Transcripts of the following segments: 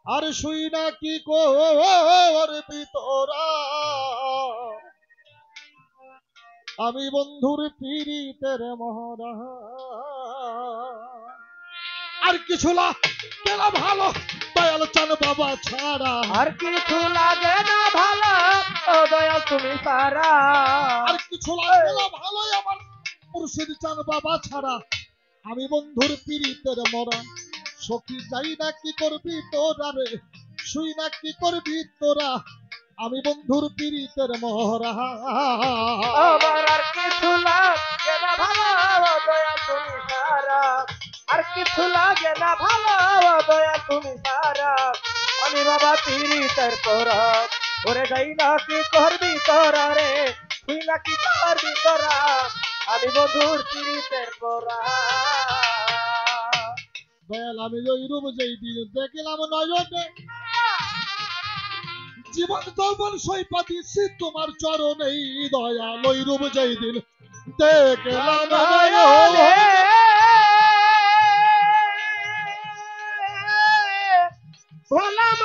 আর শুই না কি করবি তোরা, আমি বন্ধুর পীড়িতের মহড়া। আর কিছু লাগে না ভালো দয়াল চান বাবা ছাড়া, আর কিছু লাগে না ভালো ও দয়াল তুমি সারা। আর কিছু লাগে না ভালো আমার মুর্শিদ চান বাবা ছাড়া, আমি বন্ধুর পীড়িতের মরা। সখী যাই না কি করবি তোরা রে, শুই না কি করবি তোরা, আমি বন্ধুর পীড়িতের মরা। আমার আর কিছু লাগে না ভালো ও দয়াল তুমি সারা। আর কিছু লাগে না ভালো ও দয়াল তুমি সারা। আমি বাবা পীড়িতের তোরা, ওরে যাই না কি করবি তোরা রে, তুই না কি করবি তোরা, আমি বন্ধুর পীড়িতের তোরা। দয়াল আমি ওই রূপ যেই দিন দেখলাম নয়নে, জীবন যৌবন সৈপা দিচ্ছি তোমার চরণেই, দয়াল ওই রূপ যেই দিন দেখলাম নয়নে। ভোলাম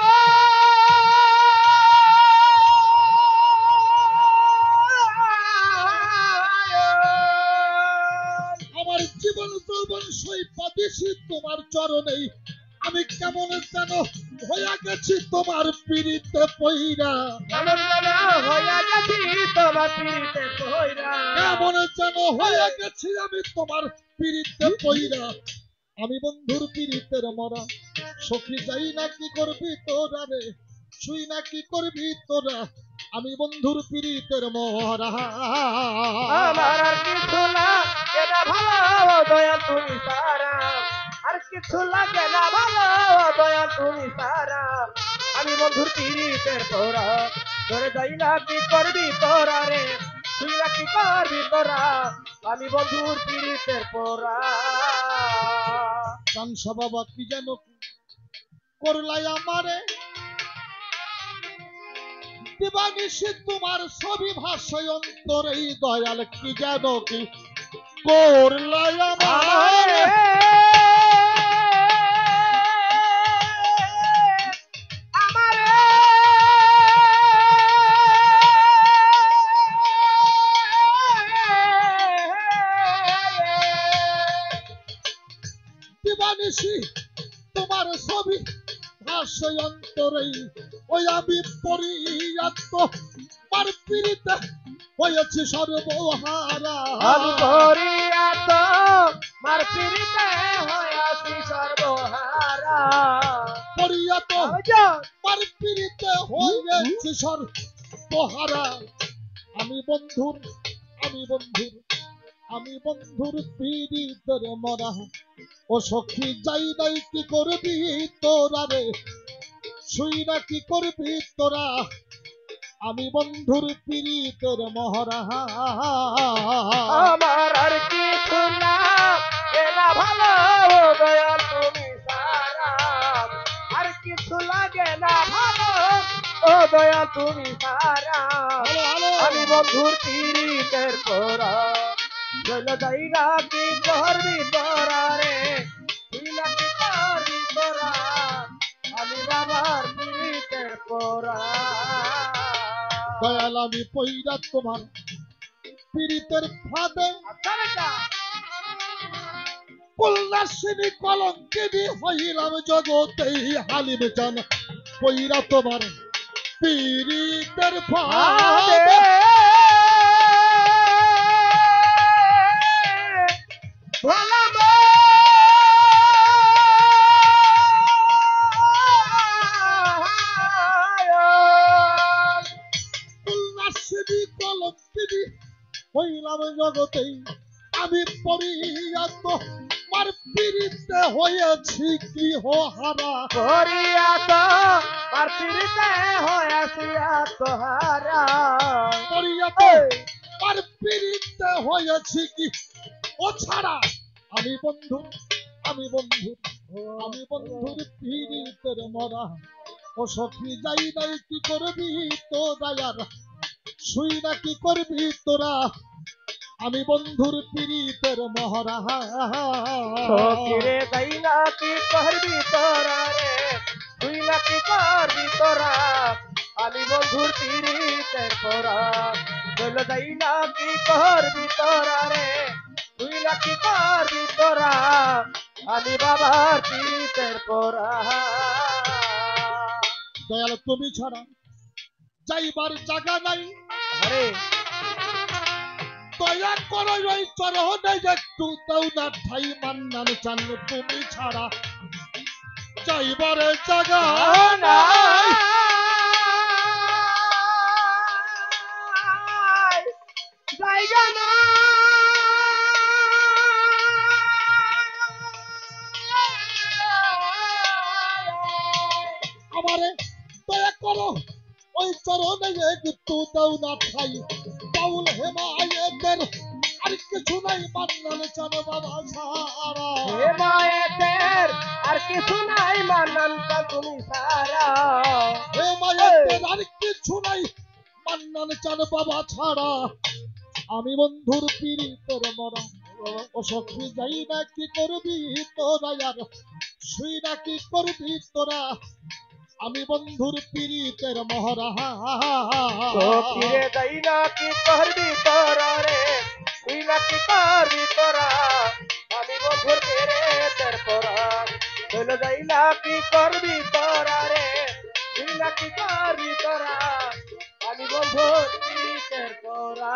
আমার জীবন যৌবন সৈপা দিচ্ছি তোমার চরণেই, আমি কেমন যেন হইয়া গেছি তোমার পীড়িতে পইরা, কেমন যেন হইয়া গেছি তোমার পীড়িতে পইরা, কেমন যেন হইয়া গেছি আমি তোমার পীড়িতে পইরা, আমি বন্ধুর পীড়িতের মরা। সখী যাই না কি করবি তোরা রে, শুই না কি করবি তোরা, আমি বন্ধুর পীড়িতের মরা। আমার আর কিছু লাগে না ভালো দয়াল তুমি সারা। আর কিছু লাগে না ভালো দয়াল তুমি সারা, আমি বন্ধুর পীড়িতের তোরা, ধরে যাই না কি করবি তোরা রে, তুই না কি করবি তোরা, আমি বন্ধুর পীড়িতের তোরা। কানসা বাবা কি যেন করলাই আমারে, দিবানিশি তোমার ছবি ভাষায় অন্তরে, দয়াল কি যেন কি করলাই আমারে। দিবানিশি তোমার ছবি ভাষায় অন্তরে, ওই আমি পড়িয়া তোমার পীড়িতে হয়েছি সর্বহারা। আমি করিয়া তো মার পীড়িতে হইয়াছি সর্বহারা। পড়িয়া তো মার পীড়িতে হয়েছি সর্বহারা, আমি বন্ধুর আমি বন্ধুর আমি বন্ধুর পীড়িতের মরা। ও সখী যাই নাই কি করবি তোরা রে, শুই না কি করবি তোরা, আমি বন্ধুর পীড়িতের মহরা। আমার আর কিছু লাগে না ভালো দয়াল তুমি সারা। আর কিছু লাগে না ভালো ও দয়াল তুমি সারা, আমি বন্ধুর পীড়িতের তোরা, চলে যাই না কি করবি তোরা রে, তুই না কি করবি তোরা, আমি বাবার পীড়িতের তোরা। দয়াল আমি পইরা তোমার পীড়িতের ফাঁদে, কল্যাণী কলঙ্কিনী হইলাম জগতে, হালিম জান পইরা তোমার পীড়িতের ফাঁদে। কল্যাণী কলঙ্কিনী হইলাম জগতে, আমি পড়িয়া তোমার পীড়িতে হয়েছি কি হারা। করিয়া তো মার পীড়িতে হয়েছি আত্মহারা, পড়িয়া তোমার পীড়িতে হয়েছি কি ও ছাড়া, আমি বন্ধু আমি বন্ধু আমি বন্ধুর পীড়িতের মরা। ও সখী যাই নাই কি করবি তো দয়ার, শুই না কি করবি তোরা, আমি বন্ধুর পীড়িতের মহরা। সখিরে যাই না কি করবি তোরা রে, তুই না কি আমি বন্ধুর পীড়িতের পরা চলে যাই না কি করবি তোরা রে তুই না কি করবি তোরা আমি বাবার পীড়িতের পরা দয়াল তুমি ছাড়া যাইবার জায়গা নাই, আরে দয়া করো ওই চরণে একটু দাও না ঠাই মান্নান চান, তুমি ছাড়া যাইবার জায়গা নাই। জায়গা না আমারে দয়া করো ওই চরণে একটু দাও না ঠাই, বাউল হেমায়েতের আর কিছু নাই মান্নান চান বাবা সারা। হে মায়ের আর কিছু নাই মানান তুমি সারা হেমায়েতের আর কিছু নাই মান্নান চান বাবা ছাড়া, আমি বন্ধুর পীড়িতের মরা ও সখী যাই না কি করবি তোরা আর শুই না কি করবি তোরা, আমি বন্ধুর পীড়িতের মহরা। তো ফিরে যাই না কি করবি তোরা রে তুই না কি করবি তোরা আমি বন্ধুর পীড়িতের পরা চলে যাই না কি করবি তোরা রে তুই না কি করবি তোরা আমি বন্ধুর পীড়িতের পরা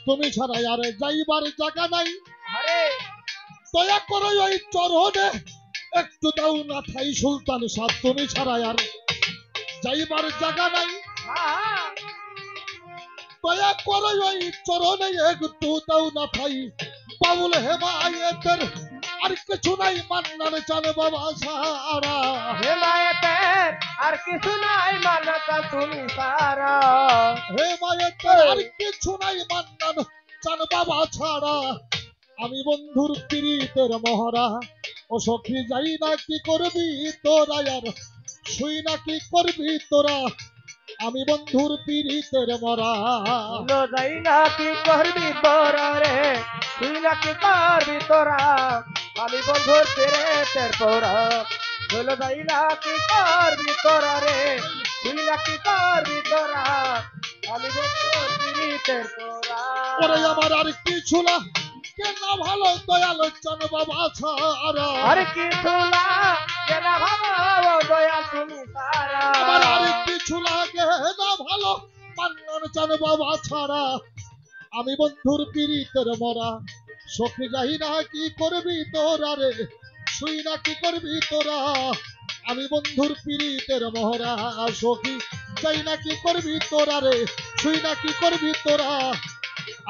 তুমি ছাড়া আর যাইবার জায়গা নাই, আরে দয়া করো ওই চরণে একটু দাও না ঠাই সুলতান সাদ, তুমি ছাড়া আর যাইবার জায়গা নাই, হ্যাঁ দয়া করো ওই চরণে একটু দাও না ঠাই, বাউল হেমায়েতের আর কিছু নাই মান্নান চান বাবা সারা। হে মায়ের আর কিছু নাই মানাতা তুমি সারা হেমায়েতের আর কিছু নাই মান্নান চান বাবা ছাড়া, আমি বন্ধুর পীড়িতের মহরা ও সখী যাই না কি করবি তোরা আর শুই না কি করবি তোরা, আমি বন্ধুর পীড়িতের মরা। লো যাই না কি করবি তোরা রে তুই না কি করবি তোরা আমি বন্ধুর পীড়িতের পরা লো যাই না কি করবি তোরা রে তুই না কি করবি তোরা আমি বন্ধুর পীড়িতের পরা ওরে আমার আর কিছু না কেন ভালো দয়াল চান বাবা ছাড়া, আর কিছু না কেন ভালো দয়া তুমি সারা আমার আর কিছু লাগে না ভালো মান্নান চান বাবা ছাড়া, আমি বন্ধুর পীড়িতের মরা সখী যাই না কি করবি তোরা রে শুই না কি করবি তোরা, আমি বন্ধুর পীড়িতের মহরা সখী যাই না কি করবি তোরা রে শুই না কি করবি তোরা,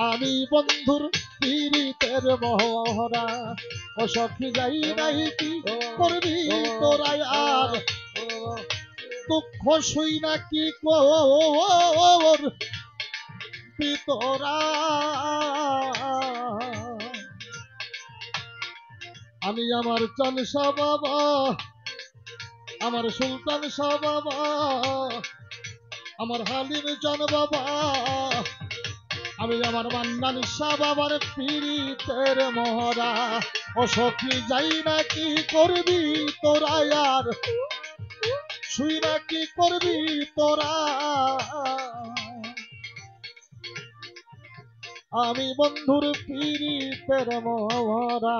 আমি বন্ধুর পীড়িতের মহরা ও সখী যাই নাই কি করবি তোরা আর দুঃখ শুই না কি করবি তোরা, আমি আমার চান শাহ বাবা আমার সুলতান শাহ বাবা আমার হালিম চান বাবা, আমি আমার মান্নান শাহ বাবার পীড়িতের মহরা ও সখী যাই না কি করবি তোরা আর শুই না কি করবি তোরা, আমি বন্ধুর পীড়িতের মহরা।